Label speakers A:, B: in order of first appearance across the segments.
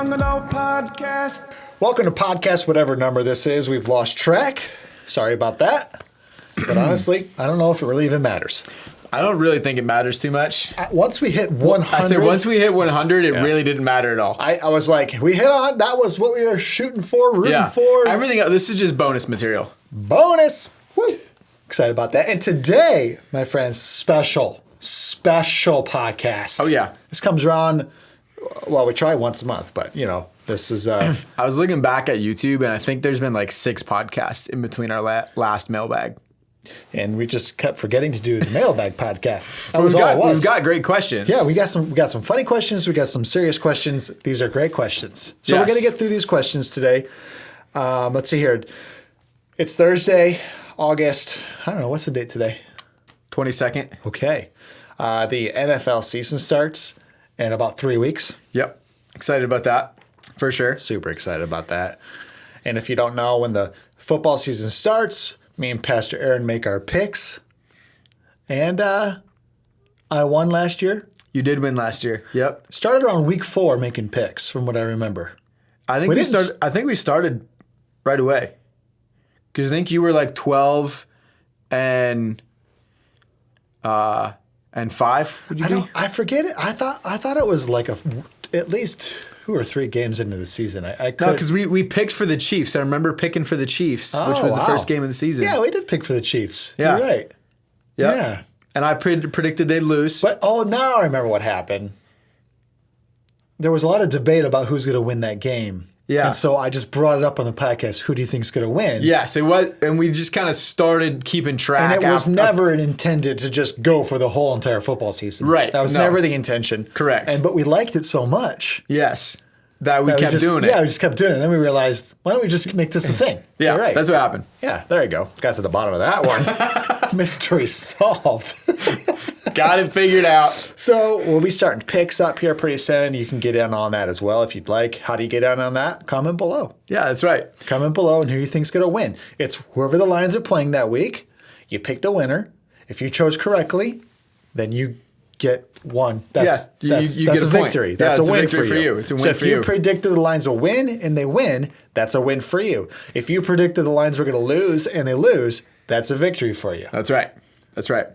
A: Young Adult Podcast.
B: Welcome to podcast, whatever number this is. We've lost track. Sorry about that. But honestly, I don't know if it really even matters.
C: I don't really think it matters too much.
B: Once we hit 100.
C: I said once we hit 100, it really didn't matter at all.
B: I was like, we hit on. That was what we were shooting for, rooting for.
C: Everything else, this is just bonus material.
B: Bonus. Woo. Excited about that. And today, my friends, special podcast.
C: Oh, yeah.
B: This comes around, well, we try once a month, but, you know, this is...
C: I was looking back at YouTube, and I think there's been like 6 podcasts in between our last mailbag.
B: And we just kept forgetting to do the Mailbag podcast.
C: We've got great questions.
B: Yeah, we got some funny questions. We got some serious questions. These are great questions. So we're going to get through these questions today. Let's see here. It's Thursday, August. I don't know. What's the date today?
C: 22nd.
B: Okay. The NFL season starts in about 3 weeks.
C: Yep. Excited about that, for sure.
B: Super excited about that. And if you don't know, when the football season starts, me and Pastor Aaron make our picks. And I won last year.
C: You did win last year. Yep.
B: Started around week 4 making picks, from what I remember.
C: I think we started right away. Because I think you were like 12 and 5. Would you be?
B: I forget it. I thought it was like at least 2 or 3 games into the season. No,
C: because we picked for the Chiefs. I remember picking for the Chiefs, which was the first game of the season.
B: Yeah, we did pick for the Chiefs.
C: Yeah.
B: You're right.
C: Yep.
B: Yeah.
C: And I predicted they'd lose.
B: But, now I remember what happened. There was a lot of debate about who's going to win that game.
C: Yeah.
B: And so I just brought it up on the podcast. Who do you think's going to win?
C: Yes, it was. And we just kind of started keeping track.
B: And it was never intended to just go for the whole entire football season.
C: Right.
B: That was never the intention.
C: Correct.
B: But we liked it so much.
C: Yes. That we kept doing it.
B: Yeah, we just kept doing it. And then we realized, why don't we just make this a thing?
C: Yeah,
B: right.
C: That's what happened.
B: Yeah, there you go. Got to the bottom of that one. Mystery solved.
C: Got it figured out.
B: So we'll be starting picks up here pretty soon. You can get in on that as well if you'd like. How do you get in on that? Comment below.
C: Yeah, that's right.
B: Comment below and who you think's going to win. It's whoever the Lions are playing that week. You pick the winner. If you chose correctly, then you get one. That's
C: you get
B: a victory. That's
C: a
B: win
C: victory
B: for you.
C: It's a win
B: so
C: for
B: if
C: you.
B: you predicted the Lions will win and they win, that's a win for you. If you predicted the Lions were going to lose and they lose, that's a victory for you.
C: That's right. That's right.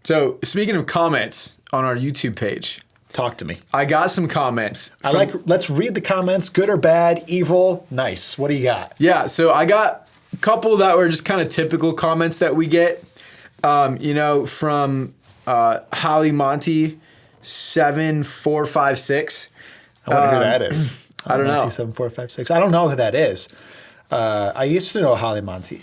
C: So speaking of comments on our YouTube page,
B: talk to me.
C: I got some comments.
B: Let's read the comments, good or bad, evil, nice. What do you got?
C: Yeah, so I got a couple that were just kind of typical comments that we get, from Holly Monty 7456.
B: I wonder who that is.
C: I don't know.
B: 7456. I don't know who that is. I used to know Holly Monty.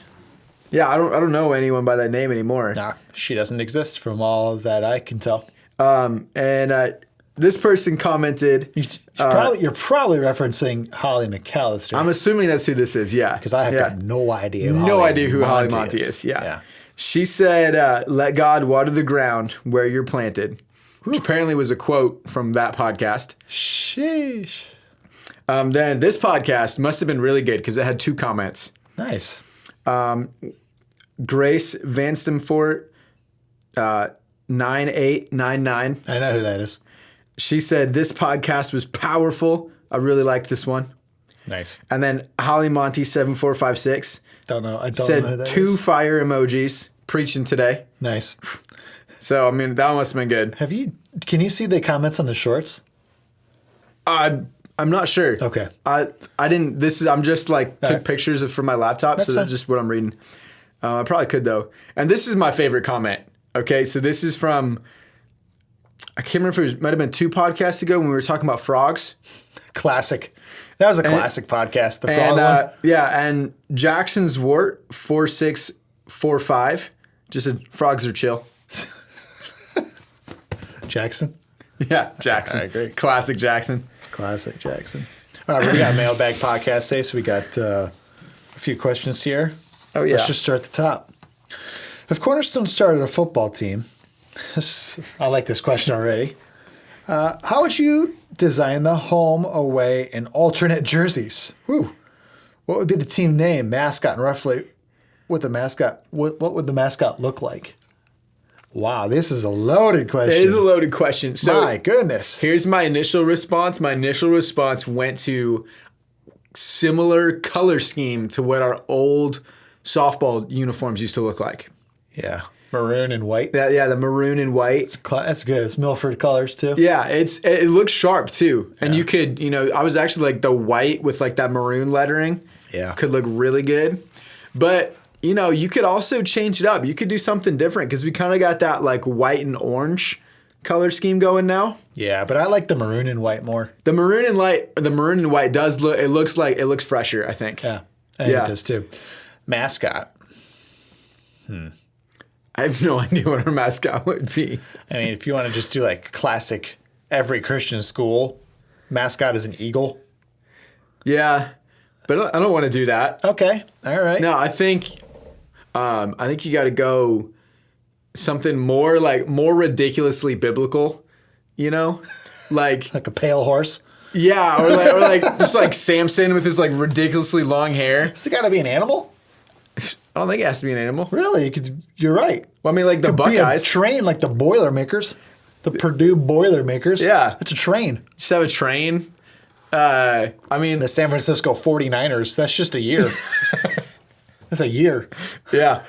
C: Yeah, I don't know anyone by that name anymore.
B: Nah, she doesn't exist from all that I can tell.
C: This person commented.
B: You're probably referencing Holly McAllister.
C: I'm assuming that's who this is. Yeah,
B: because I have got no idea.
C: Who Holly Monty is. Yeah. She said, "Let God water the ground where you're planted," which apparently was a quote from that podcast.
B: Sheesh.
C: Then this podcast must have been really good because it had 2 comments.
B: Nice.
C: Grace Vanstemfort, 9899.
B: I know who that is.
C: She said, "This podcast was powerful. I really liked this one."
B: Nice.
C: And then Holly Monty 7456.
B: Don't know. I don't
C: said
B: know who that
C: 2
B: is.
C: fire emojis preaching today.
B: Nice.
C: So I mean that must have been good.
B: Can you see the comments on the shorts?
C: I'm not sure.
B: Okay.
C: I didn't. I'm just like took pictures from my laptop,
B: That's
C: so that's just what I'm reading. I probably could though. And this is my favorite comment. Okay, so this is from. I can't remember if it might have been 2 podcasts ago when we were talking about frogs.
B: Classic. That was a classic podcast. The frog one.
C: Yeah, and Jackson's Wart 4645 just said frogs are chill.
B: Jackson.
C: Yeah, Jackson.
B: I agree.
C: Classic Jackson.
B: It's classic Jackson. All right, we got a mailbag podcast today, so we got a few questions here.
C: Oh, yeah.
B: Let's just start at the top. If Cornerstone started a football team, I like this question already. How would you design the home, away, and alternate jerseys? Woo. What would be the team name, mascot, and roughly what would the mascot look like? Wow, this is a loaded question.
C: It is a loaded question. So
B: My goodness.
C: here's my initial response. My initial response went to similar color scheme to what our old softball uniforms used to look like.
B: Yeah. Maroon and white.
C: Yeah, the maroon and white.
B: That's good. It's Milford colors too.
C: Yeah, it looks sharp too. And you could, I was actually like the white with like that maroon lettering.
B: Yeah.
C: Could look really good. But, you could also change it up. You could do something different because we kind of got that like white and orange color scheme going now.
B: Yeah, but I like the maroon and white more.
C: The maroon and white does look, it looks fresher, I think.
B: Yeah. I think it does too. Mascot.
C: I have no idea what our mascot would be.
B: I mean, if you want to just do like classic every Christian school, mascot is an eagle.
C: Yeah, but I don't want to do that.
B: Okay. All right.
C: No, I think you got to go something more ridiculously biblical, like
B: Like a pale horse.
C: yeah, or like just like Samson with his like ridiculously long hair.
B: Does it got to be an animal?
C: I don't think it has to be an animal.
B: Really? You're right.
C: Well, I mean, like the
B: Be a
C: Buckeyes.
B: train like the Boilermakers. The Purdue Boilermakers.
C: Yeah.
B: It's a train.
C: Just have a train. I mean,
B: The San Francisco 49ers, that's just a year. That's a year.
C: yeah.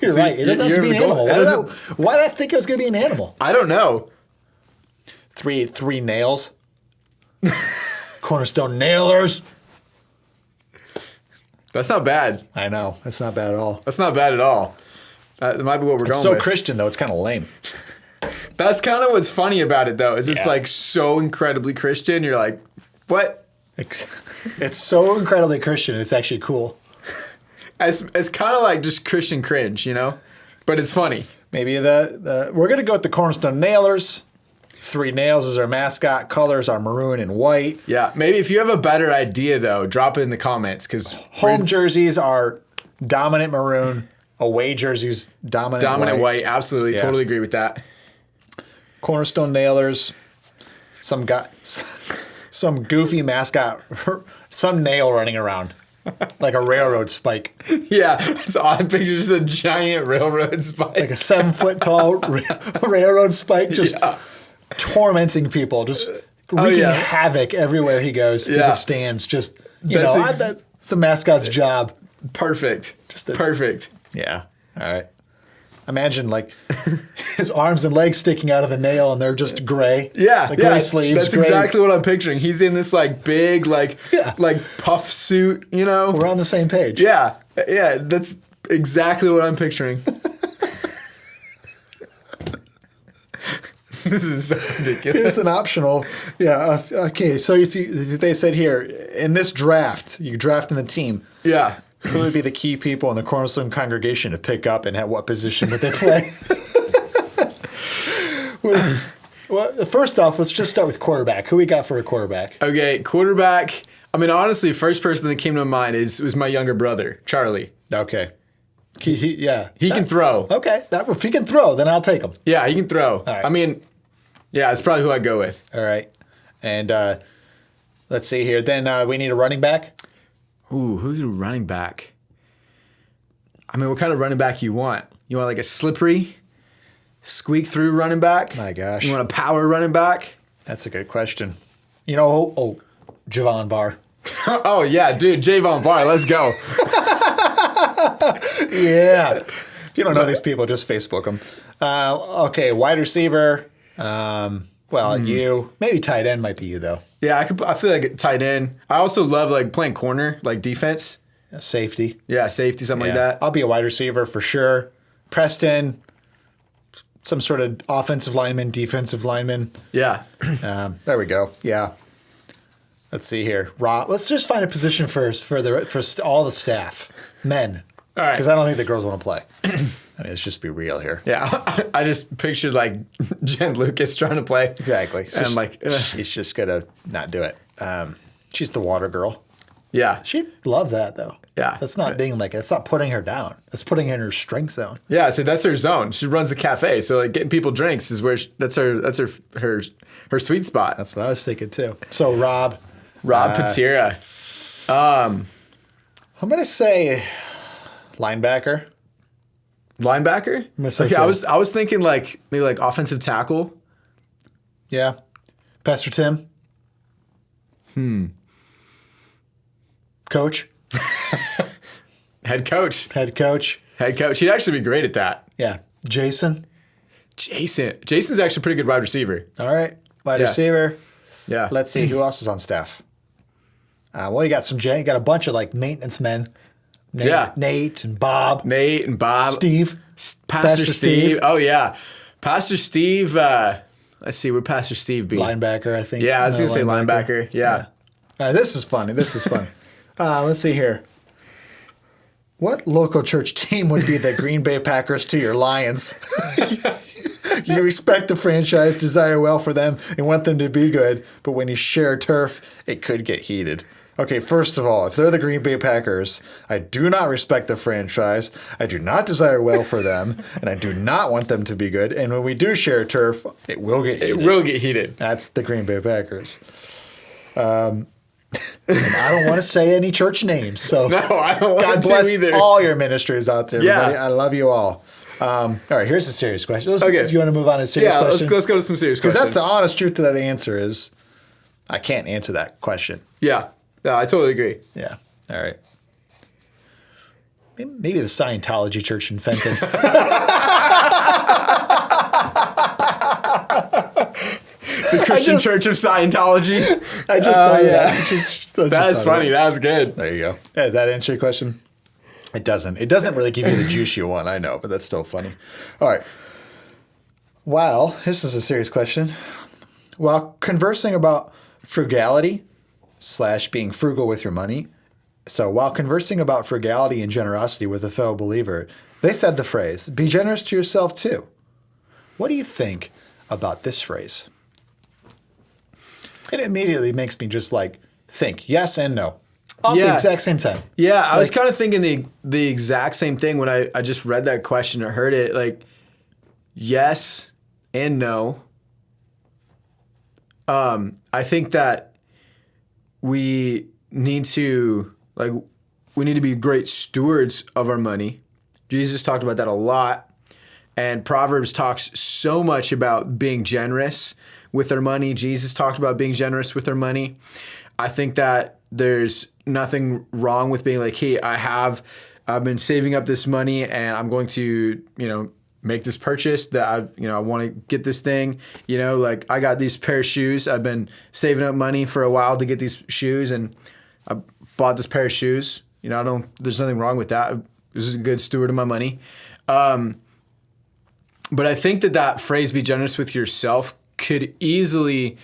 B: You're
C: See,
B: right. It doesn't have to
C: you're
B: be an
C: the goal.
B: animal. Why did I think it was going to be an animal?
C: I don't know.
B: Three nails. Cornerstone nailers.
C: That's not bad.
B: I know. That's not bad at all.
C: That's not bad at all. That might be what we're
B: It's
C: going
B: so
C: with.
B: Christian, though. It's kind of lame.
C: That's kind of what's funny about it, though, is it's
B: Yeah.
C: like so incredibly Christian. You're like, what?
B: It's so incredibly Christian. It's actually cool.
C: It's kind of like just Christian cringe, But it's funny.
B: Maybe we're going to go with the Cornerstone Nailers. 3 nails is our mascot. Colors are maroon and white.
C: Yeah. Maybe if you have a better idea, though, drop it in the comments because
B: Home jerseys are dominant maroon. Away jerseys, dominant
C: white. Absolutely.
B: Yeah.
C: Totally agree with that.
B: Cornerstone Nailers. Some goofy mascot. Some nail running around. Like a railroad spike.
C: Yeah. It's odd. I picture just a giant railroad spike.
B: Like a 7-foot tall railroad spike just tormenting people. Just wreaking havoc everywhere he goes through the stands. Just, that's the mascot's job.
C: Perfect. Perfect.
B: Yeah. All right. Imagine like his arms and legs sticking out of the nail and they're just gray.
C: Yeah.
B: Like gray sleeves.
C: That's
B: gray.
C: exactly what I'm picturing. He's in this like big, like puff suit,
B: We're on the same page.
C: Yeah. Yeah. That's exactly what I'm picturing. This is so ridiculous.
B: Here's an optional. Yeah. Okay. So you see, they said here in this draft, you draft in the team.
C: Yeah.
B: Who would be the key people in the Cornerstone congregation to pick up and at what position would they play? Well, first off, let's just start with quarterback. Who we got for a quarterback?
C: Okay, quarterback. I mean, honestly, first person that came to mind was my younger brother, Charlie.
B: Okay. He
C: can throw.
B: Okay. If he can throw, then I'll take him.
C: Yeah, he can throw.
B: right.
C: I mean, yeah, it's probably who I'd go with.
B: All right. And let's see here. Then we need a running back.
C: Ooh, who's a running back? I mean, what kind of running back you want? You want like a slippery, squeak through running back?
B: My gosh.
C: You want a power running back?
B: That's a good question. Javon Barr.
C: Oh, yeah, dude, Javon Barr, let's go.
B: Yeah. If you don't know these people, just Facebook them. Okay, wide receiver. You. Maybe tight end might be you, though.
C: Yeah, I feel like tight end. I also love like playing corner, like defense.
B: Safety.
C: Yeah, safety, something like that.
B: I'll be a wide receiver for sure. Preston, some sort of offensive lineman, defensive lineman.
C: Yeah.
B: There we go. Yeah. Let's see here. Let's just find a position first for all the staff, men.
C: All right.
B: Because I don't think the girls want to play. I mean, let's just be real here.
C: Yeah, I just pictured like Jen Lucas trying to play.
B: Exactly.
C: And I'm like, ugh.
B: she's just gonna not do it. She's the water girl.
C: Yeah.
B: She'd love that though.
C: Yeah.
B: That's not that's not putting her down. That's putting her in her strength zone.
C: Yeah, so that's her zone. She runs the cafe, so like getting people drinks is where that's her sweet spot.
B: That's what I was thinking too. So Rob
C: Patira.
B: I'm gonna say linebacker.
C: Linebacker?
B: gonna say
C: Okay,
B: so.
C: I was thinking like maybe like offensive tackle.
B: Yeah. Pastor Tim? Coach?
C: Head coach.
B: Head coach?
C: Head coach. He'd actually be great at that.
B: Yeah. Jason?
C: Jason's actually a pretty good wide receiver.
B: All right. Wide
C: Yeah.
B: receiver.
C: Yeah.
B: Let's see who else is on staff. Well, you got you got a bunch of like maintenance men. Nate and Bob.
C: Nate and Bob.
B: Steve.
C: Pastor Steve. Oh yeah. Pastor Steve. Let's see, where'd Pastor Steve be?
B: Linebacker, I think.
C: Yeah, I was gonna say linebacker. Yeah.
B: All right, this is funny. This is fun. Let's see here. What local church team would be the Green Bay Packers to your Lions? You respect the franchise, desire well for them, and want them to be good, but when you share turf, it could get heated. Okay, first of all, if they're the Green Bay Packers, I do not respect the franchise, I do not desire well for them, and I do not want them to be good, and when we do share turf, it will get heated.
C: It will get heated.
B: That's the Green Bay Packers. And I don't want to say any church names, so
C: No, I don't want
B: God
C: to
B: bless
C: either.
B: all your ministries out there,
C: Yeah.
B: everybody. I love you all. All right, here's a serious question.
C: Okay.
B: Do you want to move on to a serious
C: Yeah,
B: question?
C: let's go to some serious
B: Because
C: questions.
B: that's the honest truth to that answer is I can't answer that question.
C: Yeah, I totally agree.
B: Yeah. All right. Maybe the Scientology church in Fenton.
C: The Christian Church of Scientology.
B: I just thought,
C: yeah.
B: That's
C: That's funny. That was good.
B: There you go. Yeah, does that answer your question? It doesn't. It doesn't really give you the juice you want, I know, but that's still funny. All right. Well, this is a serious question. While conversing about frugality / being frugal with your money, so while conversing about frugality and generosity with a fellow believer, they said the phrase, be generous to yourself too. What do you think about this phrase? It immediately makes me just like think yes and no. All at the exact same time.
C: Yeah, I was kind of thinking the exact same thing when I just read that question or heard it. Like, yes and no. I think that we need to be great stewards of our money. Jesus talked about that a lot. And Proverbs talks so much about being generous with our money. Jesus talked about being generous with our money. I think that there's nothing wrong with being like, hey, I've been saving up this money and I'm going to, make this purchase that I want to get this thing, like I got these pair of shoes. I've been saving up money for a while to get these shoes and I bought this pair of shoes. There's nothing wrong with that. This is a good steward of my money. But I think that phrase, be generous with yourself, could easily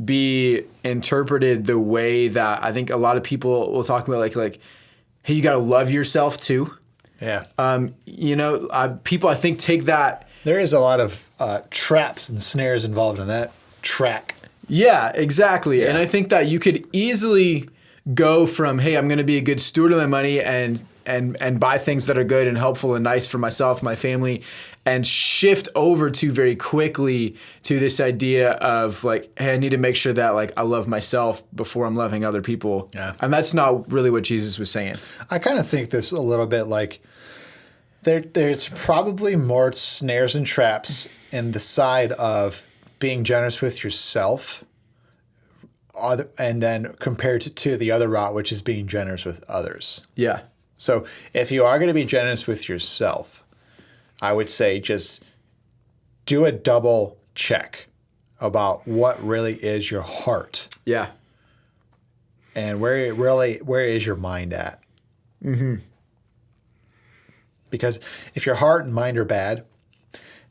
C: be interpreted the way that I think a lot of people will talk about like, hey, you got to love yourself too.
B: Yeah.
C: People I think take that.
B: There is a lot of traps and snares involved in that track.
C: Yeah, exactly.
B: Yeah.
C: And I think that you could easily go from, hey, I'm going to be a good steward of my money and buy things that are good and helpful and nice for myself, my family, and shift over to very quickly to this idea of like, hey, I need to make sure that like I love myself before I'm loving other people.
B: Yeah.
C: And that's not really what Jesus was saying.
B: I kind of think this a little bit like there's probably more snares and traps in the side of being generous with yourself and then compared to the other route, which is being generous with others.
C: Yeah.
B: So if you are going to be generous with yourself, I would say just do a double check about what really is your heart
C: Yeah.
B: and where is your mind at. Mm-hmm. Because if your heart and mind are bad,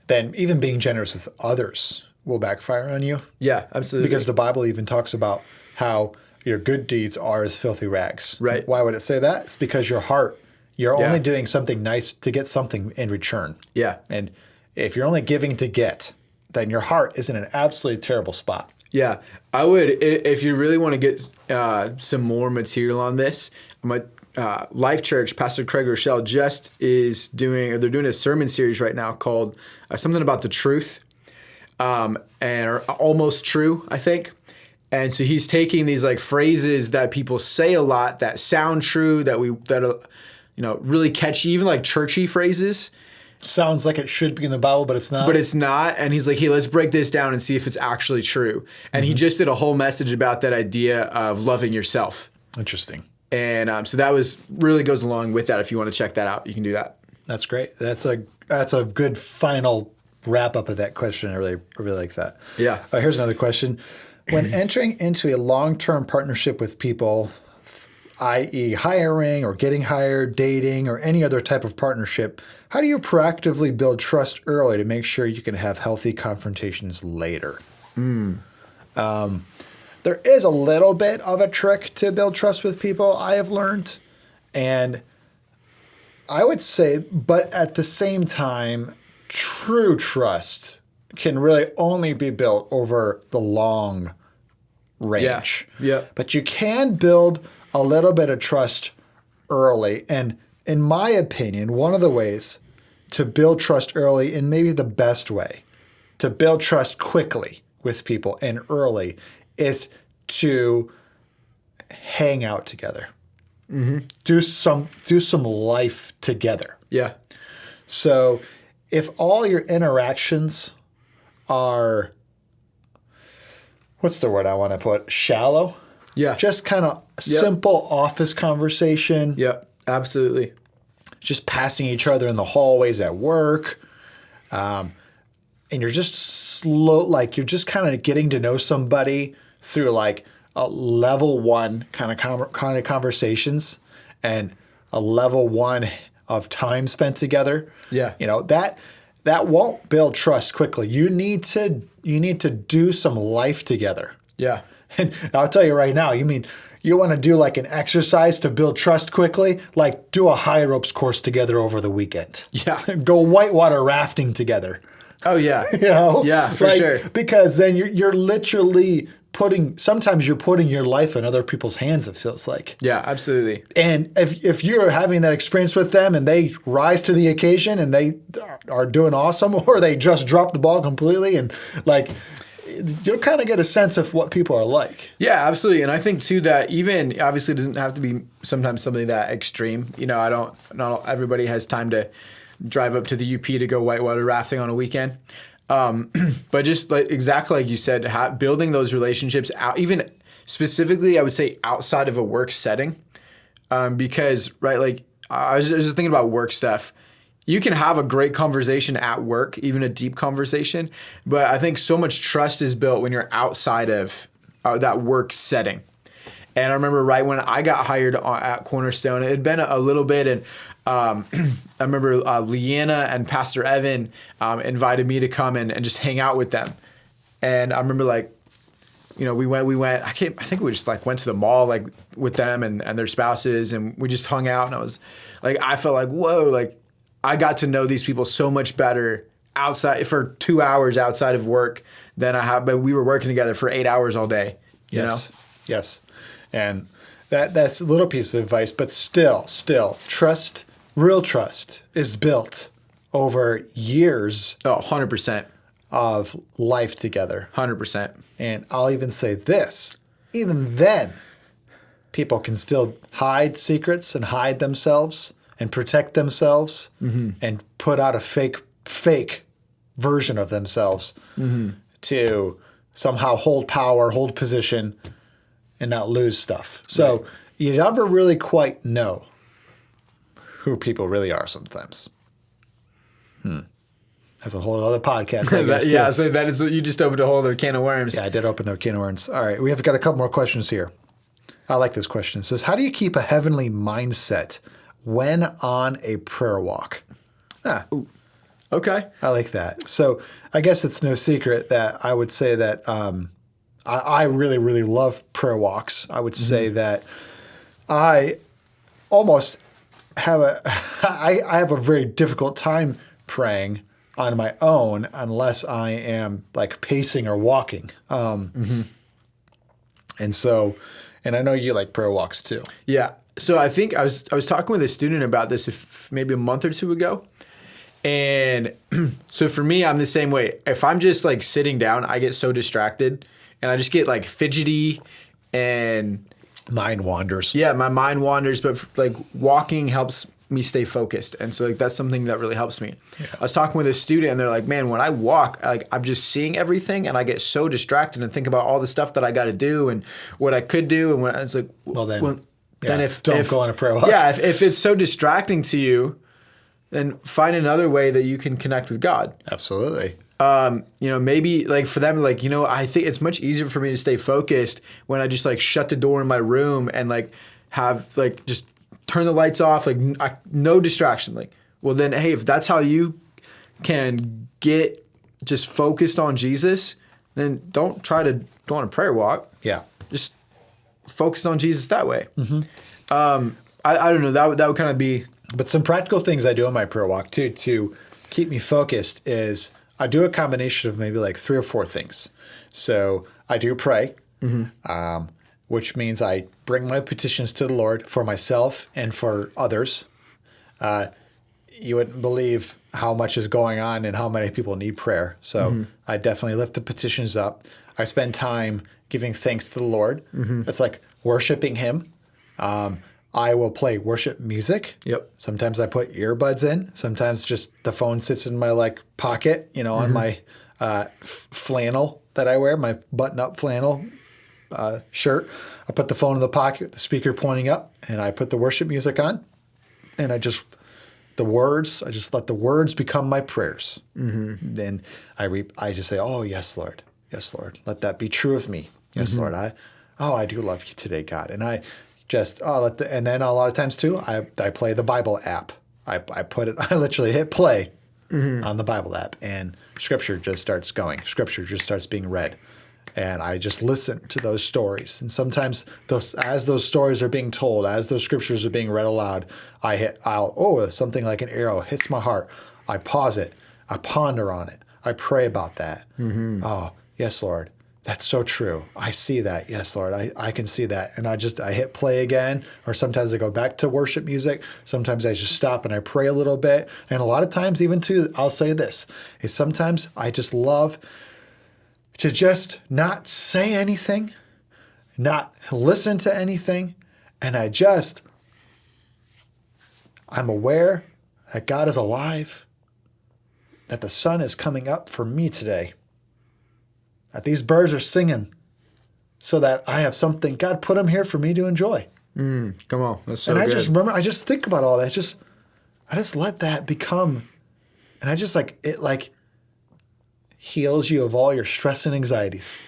B: then even being generous with others will backfire on you.
C: Yeah, absolutely.
B: Because the Bible even talks about how your good deeds are as filthy rags.
C: Right.
B: Why would it say that? It's because your heart, you're
C: Yeah.
B: only doing something nice to get something in return.
C: Yeah.
B: And if you're only giving to get, then your heart is in an absolutely terrible spot.
C: Yeah, I would, if you really want to get some more material on this, my Life Church, Pastor Craig Rochelle they're doing a sermon series right now called something about the truth, and or almost true, I think. And so he's taking these like phrases that people say a lot that sound true, that really catchy, even like churchy phrases,
B: sounds like it should be in the Bible, but it's not.
C: But it's not. And he's like, hey, let's break this down and see if it's actually true. And he just did a whole message about that idea of loving yourself.
B: Interesting.
C: And so that was really goes along with that. If you want to check that out, you can do that.
B: That's great. That's a good final wrap up of that question. I really like that.
C: Yeah.
B: Here's another question. When entering into a long-term partnership with people, i.e. hiring or getting hired, dating, or any other type of partnership, how do you proactively build trust early to make sure you can have healthy confrontations later? There is a little bit of a trick to build trust with people, I have learned. And I would say, but at the same time, true trust can really only be built over the long range.
C: Yeah.
B: But you can build a little bit of trust early. And in my opinion, one of the ways to build trust early, and maybe the best way to build trust quickly with people and early, is to hang out together. Do some life together.
C: Yeah.
B: So if all your interactions are, what's the word I want to put? Shallow?
C: Yeah.
B: Just kind of simple office conversation.
C: Yeah, absolutely.
B: Just passing each other in the hallways at work. And you're just slow, like you're just kind of getting to know somebody through like a level one kind of conversations and a level one of time spent together.
C: Yeah.
B: You know, that won't build trust quickly. You need to do some life together.
C: Yeah.
B: And I'll tell you right now, you want to do like an exercise to build trust quickly, like do a high ropes course together over the weekend.
C: Yeah.
B: Go whitewater rafting together.
C: Oh, yeah.
B: You know?
C: Yeah, for sure.
B: Because then you're literally sometimes you're putting your life in other people's hands, it feels like.
C: Yeah, absolutely.
B: And if you're having that experience with them and they rise to the occasion and they are doing awesome, or they just drop the ball completely, and like you'll kind of get a sense of what people are like.
C: Yeah, absolutely. And I think too that even obviously it doesn't have to be sometimes something that extreme. You know, not everybody has time to drive up to the UP to go whitewater rafting on a weekend. But just like exactly like you said, building those relationships out, even specifically, I would say outside of a work setting, because right, like I was just thinking about work stuff. You can have a great conversation at work, even a deep conversation, but I think so much trust is built when you're outside of that work setting. And I remember right when I got hired at Cornerstone, it had been a little bit, and I remember Leanna and Pastor Evan invited me to come and just hang out with them. And I remember like, you know, we went, I think we just like went to the mall like with them and their spouses, and we just hung out, and I was like, I felt like, whoa, like I got to know these people so much better outside for 2 hours outside of work than I have, but we were working together for 8 hours all day. You know?
B: Yes. And that's a little piece of advice, but still, trust, real trust is built over years.
C: Oh, 100%.
B: Of life together.
C: 100%.
B: And I'll even say this, even then, people can still hide secrets and hide themselves and protect themselves and put out a fake version of themselves to somehow hold power, hold position, and not lose stuff. So you never really quite know who people really are sometimes. That's a whole other podcast. I guess,
C: Yeah, so that is, you just opened a whole other can of worms.
B: Yeah, I did open a can of worms. All right, we have got a couple more questions here. I like this question. It says, how do you keep a heavenly mindset when on a prayer walk? Ooh.
C: Okay.
B: I like that. So I guess it's no secret that I would say that I really, really love prayer walks. I would say that I almost have I have a very difficult time praying on my own unless I am like pacing or walking. And I know you like prayer walks too.
C: Yeah. So I think I was talking with a student about this maybe a month or two ago. And so for me, I'm the same way. If I'm just like sitting down, I get so distracted and I just get like fidgety and
B: mind wanders.
C: Yeah, my mind wanders. But like walking helps me stay focused. And so like that's something that really helps me. Yeah. I was talking with a student and they're like, man, when I walk, like I'm just seeing everything and I get so distracted and think about all the stuff that I got to do and what I could do. And when it's like,
B: well then,
C: then if
B: don't go on a prayer walk.
C: Yeah, if it's so distracting to you, then find another way that you can connect with God.
B: Absolutely.
C: Maybe like for them, like, I think it's much easier for me to stay focused when I just like shut the door in my room and like have like just turn the lights off, like no distraction. Like, well then, hey, if that's how you can get just focused on Jesus, then don't try to go on a prayer walk.
B: Yeah.
C: Just focus on Jesus that way. Mm-hmm. I don't know. That would kind of be.
B: But some practical things I do on my prayer walk too to keep me focused is I do a combination of maybe like 3 or 4 things. So I do pray, which means I bring my petitions to the Lord for myself and for others. You wouldn't believe how much is going on and how many people need prayer. So I definitely lift the petitions up. I spend time giving thanks to the Lord. It's like worshiping Him. I will play worship music.
C: Yep.
B: Sometimes I put earbuds in. Sometimes just the phone sits in my like pocket, on my flannel that I wear, my button-up flannel shirt. I put the phone in the pocket, the speaker pointing up, and I put the worship music on. And I just let the words become my prayers. Then I just say, oh, yes, Lord. Yes, Lord. Let that be true of me. Yes, Lord. I do love you today, God. And I just, and then a lot of times too, I play the Bible app. I literally hit play on the Bible app and scripture just starts going. Scripture just starts being read. And I just listen to those stories. And sometimes as those stories are being told, as those scriptures are being read aloud, something like an arrow hits my heart. I pause it. I ponder on it. I pray about that. Oh, yes, Lord. That's so true. I see that. Yes, Lord. I can see that. And I hit play again, or sometimes I go back to worship music. Sometimes I just stop and I pray a little bit. And a lot of times even too, I'll say this, is sometimes I just love to just not say anything, not listen to anything. And I'm aware that God is alive, that the sun is coming up for me today, that these birds are singing so that I have something. God put them here for me to enjoy.
C: Come on. That's so
B: good.
C: And
B: I just think about all that. I just let that become, and I just it heals you of all your stress and anxieties.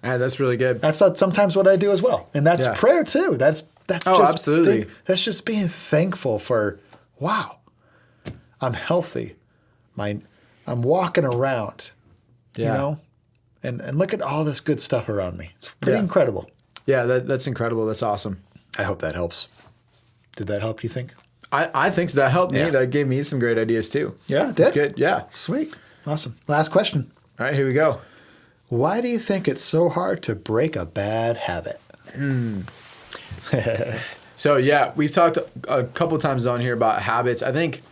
C: That's really good.
B: That's sometimes what I do as well. And that's prayer too. That's just
C: absolutely.
B: That's just being thankful for, wow, I'm healthy. I'm walking around, and look at all this good stuff around me. It's pretty incredible.
C: Yeah, that's incredible. That's awesome.
B: I hope that helps. Did that help, you think?
C: I think so. That helped me. That gave me some great ideas too.
B: Yeah, it did.
C: That's good. Yeah.
B: Sweet. Awesome. Last question.
C: All right, here we go.
B: Why do you think it's so hard to break a bad habit?
C: So, we've talked a couple times on here about habits. I think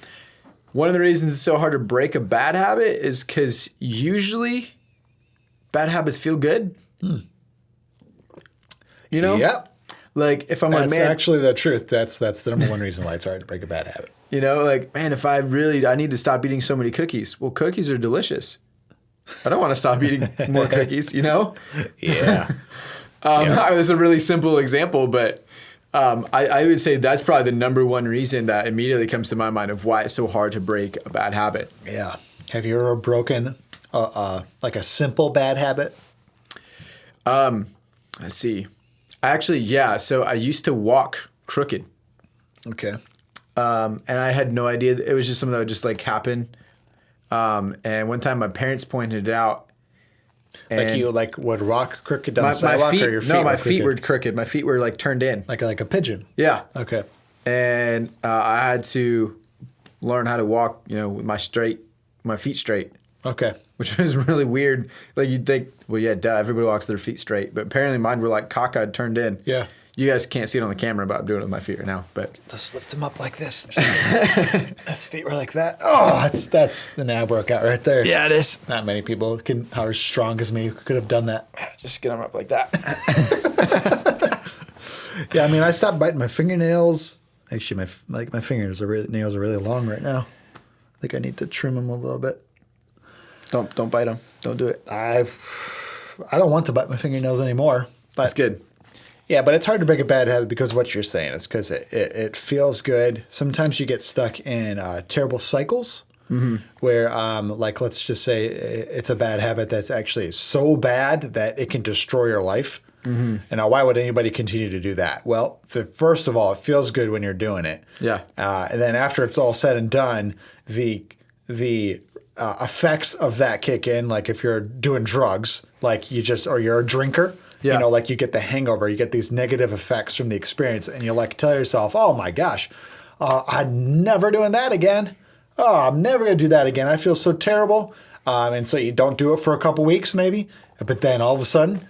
C: one of the reasons it's so hard to break a bad habit is because usually bad habits feel good.
B: Yep.
C: Like if I'm
B: That's
C: like, man,
B: actually the truth. That's the number one reason why it's hard to break a bad habit.
C: Like, man, if I need to stop eating so many cookies. Well, cookies are delicious. I don't want to stop eating more cookies,
B: Yeah.
C: It's a really simple example, but I would say that's probably the number one reason that immediately comes to my mind of why it's so hard to break a bad habit.
B: Yeah. Have you ever broken like a simple bad habit?
C: Let's see. Actually, so I used to walk crooked.
B: Okay.
C: And I had no idea. It was just something that would just like happen. And one time my parents pointed it out.
B: Like you would walk crooked down the sidewalk,
C: feet,
B: or your feet
C: No,
B: were
C: my
B: crooked?
C: feet were crooked. My feet were like turned in.
B: Like a pigeon.
C: Yeah.
B: Okay.
C: And I had to learn how to walk, with my feet straight.
B: Okay.
C: Which was really weird. Like you'd think, well, yeah, duh, everybody walks their feet straight. But apparently mine were like cockeyed, turned in.
B: Yeah.
C: You guys can't see it on the camera, but I'm doing it with my feet right now. But
B: just lift them up like this. His feet were like that. Oh, that's the ab workout right there.
C: Yeah, it is.
B: Not many people are as strong as me could have done that.
C: Just get them up like that.
B: Yeah, I mean, I stopped biting my fingernails Actually, my fingernails are really long right now. I think I need to trim them a little bit.
C: Don't bite them. Don't do it.
B: I don't want to bite my fingernails anymore. But
C: That's good.
B: yeah, but it's hard to break a bad habit because of what you're saying. It's because it feels good. Sometimes you get stuck in terrible cycles where, like, let's just say it's a bad habit that's actually so bad that it can destroy your life. And now, why would anybody continue to do that? Well, first of all, it feels good when you're doing it.
C: Yeah.
B: And then after it's all said and done, the effects of that kick in. Like if you're doing drugs, like or you're a drinker,
C: Yeah.
B: like you get the hangover, you get these negative effects from the experience, and you like tell yourself, "Oh my gosh, I'm never doing that again. Oh, I'm never going to do that again. I feel so terrible." And so you don't do it for a couple weeks, maybe, but then all of a sudden,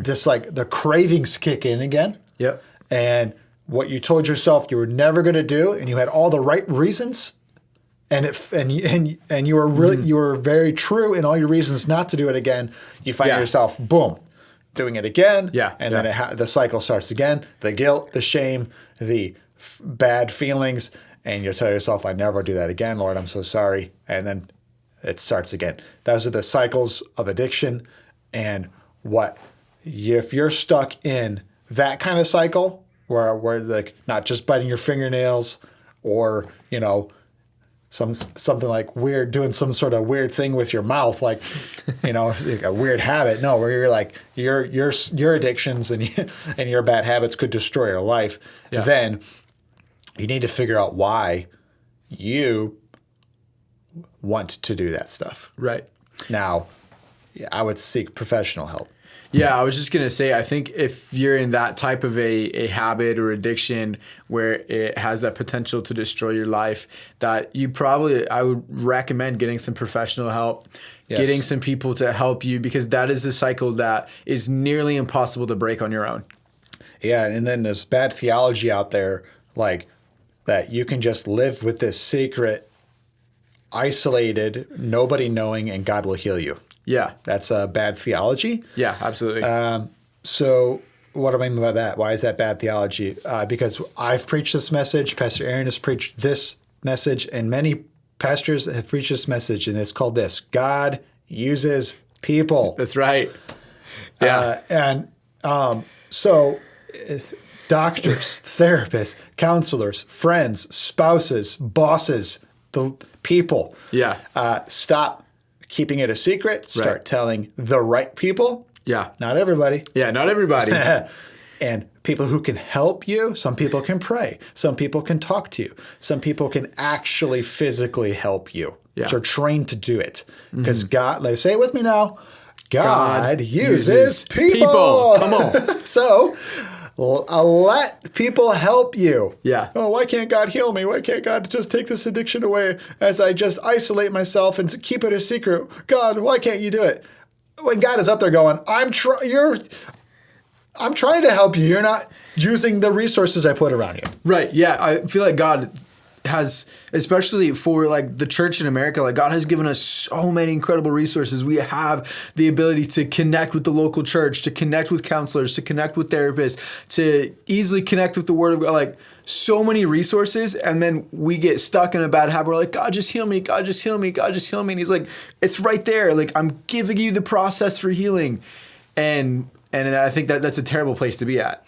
B: just like the cravings kick in again.
C: Yep.
B: And what you told yourself you were never going to do, and you had all the right reasons, and you were really you were very true in all your reasons not to do it again. You find yourself, boom, doing it again.
C: Yeah.
B: And then the cycle starts again. The guilt, the shame, the bad feelings, and you'll tell yourself, "I never do that again, Lord. I'm so sorry." And then it starts again. Those are the cycles of addiction, and if you're stuck in that kind of cycle where like not just biting your fingernails or, something like weird, doing some sort of weird thing with your mouth, like, like a weird habit. No, where you're like your addictions and your bad habits could destroy your life.
C: Yeah.
B: Then you need to figure out why you want to do that stuff.
C: Right.
B: Now, I would seek professional help.
C: Yeah, I was just going to say, I think if you're in that type of a habit or addiction where it has that potential to destroy your life, that I would recommend getting some professional help, getting some people to help you, because that is a cycle that is nearly impossible to break on your own.
B: Yeah, and then there's bad theology out there, like that you can just live with this secret, isolated, nobody knowing, and God will heal you.
C: Yeah.
B: That's a bad theology.
C: Yeah, absolutely.
B: So what do I mean by that? Why is that bad theology? Because I've preached this message, Pastor Aaron has preached this message, and many pastors have preached this message, and it's called this: God uses people.
C: That's right. Yeah.
B: So doctors, therapists, counselors, friends, spouses, bosses, the people.
C: Yeah.
B: Stop keeping it a secret. Start
C: Right.
B: telling the right people.
C: Yeah.
B: Not everybody.
C: Yeah, not everybody.
B: And people who can help you. Some people can pray. Some people can talk to you. Some people can actually physically help you.
C: Yeah.
B: Which are trained to do it. Because God, let's say it with me now, God uses people.
C: Come on.
B: So let people help you.
C: Yeah.
B: Oh, why can't God heal me? Why can't God just take this addiction away as I just isolate myself and keep it a secret? God, why can't you do it? When God is up there going, I'm trying to help you. You're not using the resources I put around you.
C: Right. Yeah. I feel like God has, especially for like the church in America, like God has given us so many incredible resources. We have the ability to connect with the local church, to connect with counselors, to connect with therapists, to easily connect with the Word of God, like so many resources. And then we get stuck in a bad habit. We're like, God, just heal me. God, just heal me. God, just heal me. And he's like, it's right there. Like, I'm giving you the process for healing. And I think that's a terrible place to be at.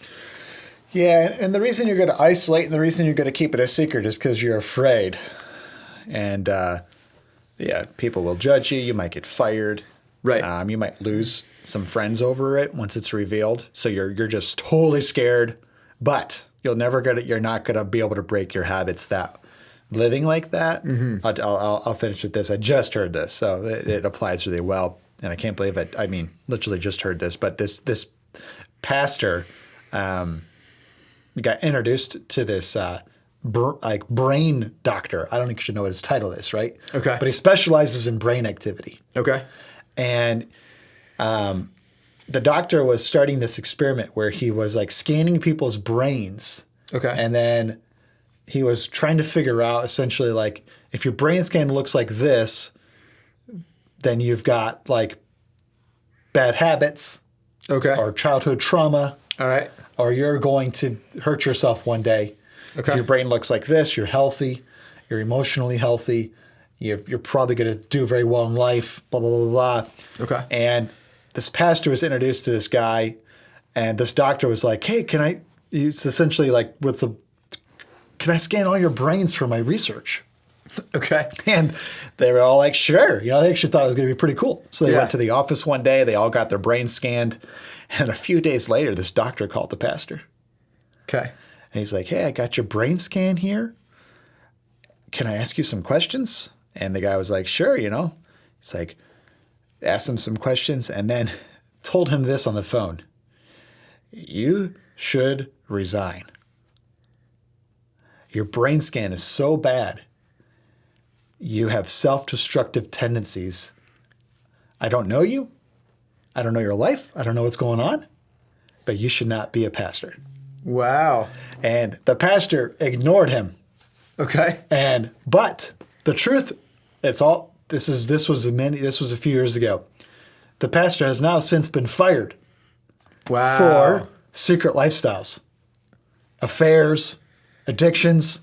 B: Yeah, and the reason you're going to isolate and the reason you're going to keep it a secret is because you're afraid. And, people will judge you. You might get fired.
C: Right.
B: You might lose some friends over it once it's revealed. So you're just totally scared. But you're not going to be able to break your habits that living like that. Mm-hmm. I'll finish with this. I just heard this, so it applies really well. And I can't believe it. I mean, literally just heard this. But this pastor got introduced to this brain doctor. I don't think you should know what his title is, right?
C: Okay.
B: But he specializes in brain activity.
C: Okay.
B: And the doctor was starting this experiment where he was like scanning people's brains.
C: Okay.
B: And then he was trying to figure out essentially like if your brain scan looks like this, then you've got like bad habits.
C: Okay.
B: Or childhood trauma.
C: All right.
B: Or you're going to hurt yourself one day.
C: Okay.
B: If your brain looks like this, you're healthy, you're emotionally healthy, you're probably going to do very well in life, blah, blah, blah, blah.
C: Okay.
B: And this pastor was introduced to this guy, and this doctor was like, hey, he's essentially like, can I scan all your brains for my research?
C: Okay.
B: And they were all like, sure. They actually thought it was going to be pretty cool. So they
C: Yeah.
B: went to the office one day. They all got their brains scanned. And a few days later, this doctor called the pastor.
C: Okay.
B: And he's like, hey, I got your brain scan here. Can I ask you some questions? And the guy was like, sure, He's like, asked him some questions and then told him this on the phone. You should resign. Your brain scan is so bad. You have self-destructive tendencies. I don't know you. I don't know your life. I don't know what's going on. But you should not be a pastor.
C: Wow.
B: And the pastor ignored him.
C: Okay.
B: But the truth, this was a few years ago. The pastor has now since been fired
C: Wow.
B: for secret lifestyles, affairs, addictions.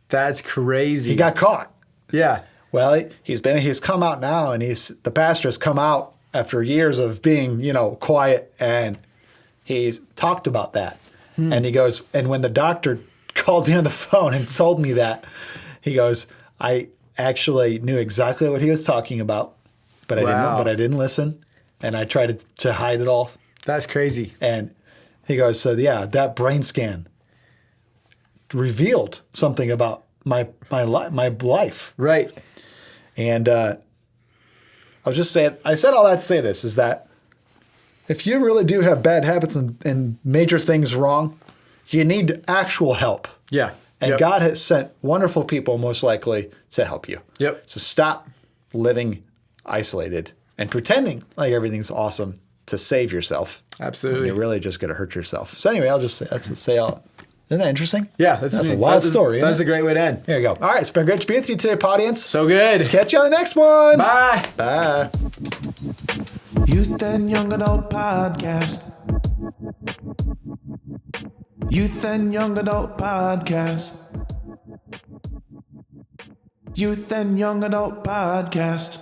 C: That's crazy.
B: He got caught.
C: Yeah.
B: Well, he's come out now, and the pastor has come out after years of being, quiet, and he's talked about that. And he goes, and when the doctor called me on the phone and told me that, he goes, I actually knew exactly what he was talking about, but
C: Wow.
B: I didn't listen, and I tried to hide it all.
C: That's crazy.
B: And he goes, so yeah, that brain scan revealed something about my life.
C: Right.
B: And I was just saying, I said all that to say this, is that if you really do have bad habits and major things wrong, you need actual help.
C: Yeah.
B: And
C: Yep.
B: God has sent wonderful people most likely to help you.
C: Yep.
B: So stop living isolated and pretending like everything's awesome to save yourself.
C: Absolutely.
B: You're really just going to hurt yourself. So anyway, I'll just say all. Isn't that interesting?
C: Yeah.
B: That's a wild story.
C: That's
B: isn't
C: a great way to end.
B: There you go. All right. It's been great to be with you today, audience.
C: So good.
B: Catch you on the next one.
C: Bye.
B: Bye.
A: Youth and Young Adult Podcast. Youth and Young Adult Podcast. Youth and Young Adult Podcast.